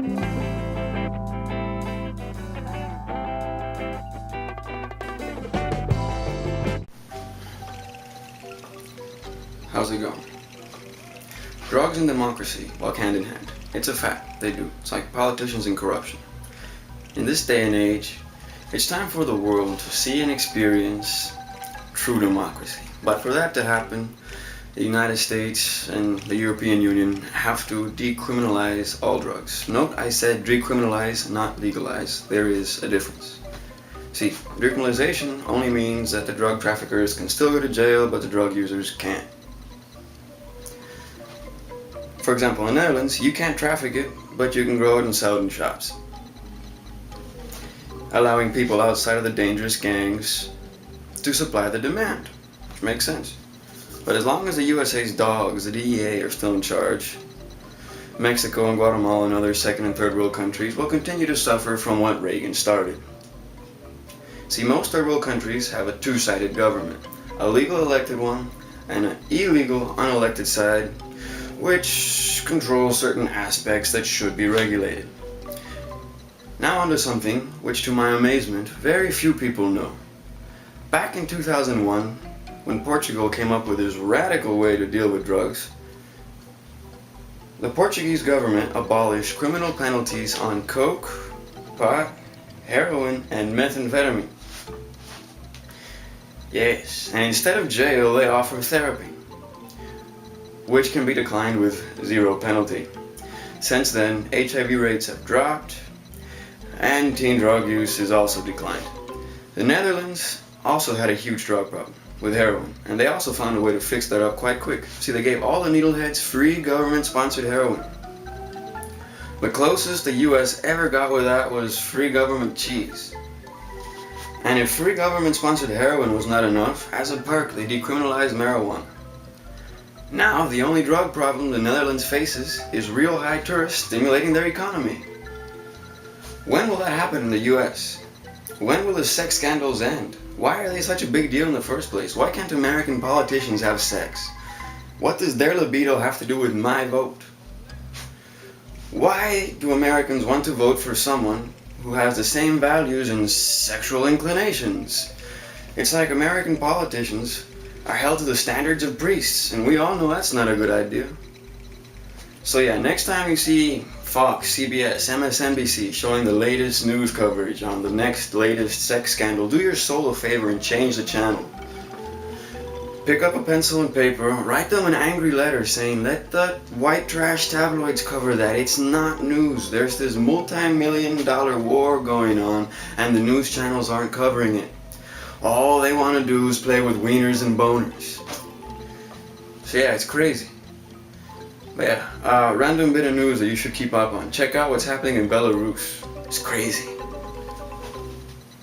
How's it going? Drugs and democracy walk hand in hand. It's a fact, they do. It's like politicians and corruption. In this day and age, it's time for the world to see and experience true democracy. But for that to happen, the United States and the European Union have to decriminalize all drugs. Note, I said decriminalize, not legalize. There is a difference. See, decriminalization only means that the drug traffickers can still go to jail, but the drug users can't. For example, in the Netherlands, you can't traffic it, but you can grow it and sell it in shops, allowing people outside of the dangerous gangs to supply the demand, which makes sense. But as long as the USA's dogs, the DEA, are still in charge, Mexico and Guatemala and other second and third world countries will continue to suffer from what Reagan started. See, most third world countries have a two-sided government, a legal elected one and an illegal unelected side, which controls certain aspects that should be regulated. Now onto something which, to my amazement, very few people know. Back in 2001, when Portugal came up with this radical way to deal with drugs, the Portuguese government abolished criminal penalties on coke, pot, heroin, and methamphetamine. Yes, and instead of jail, they offer therapy, which can be declined with zero penalty. Since then, HIV rates have dropped, and teen drug use is also declined. The Netherlands also had a huge drug problem with heroin, and they also found a way to fix that up quite quick. See, they gave all the needleheads free government-sponsored heroin. The closest the US ever got with that was free government cheese. And if free government-sponsored heroin was not enough, as a perk, they decriminalized marijuana. Now, the only drug problem the Netherlands faces is real high tourists stimulating their economy. When will that happen in the US? When will the sex scandals end? Why are they such a big deal in the first place? Why can't American politicians have sex? What does their libido have to do with my vote? Why do Americans want to vote for someone who has the same values and sexual inclinations? It's like American politicians are held to the standards of priests, and we all know that's not a good idea. So yeah, next time you see Fox, CBS, MSNBC showing the latest news coverage on the next latest sex scandal, do your soul a favor and change the channel. Pick up a pencil and paper, write them an angry letter saying, let the white trash tabloids cover that. It's not news. There's this multi-million-dollar war going on, and the news channels aren't covering it. All they want to do is play with wieners and boners. So yeah, it's crazy. But yeah, random bit of news that you should keep up on. Check out what's happening in Belarus. It's crazy.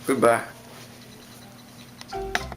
Goodbye.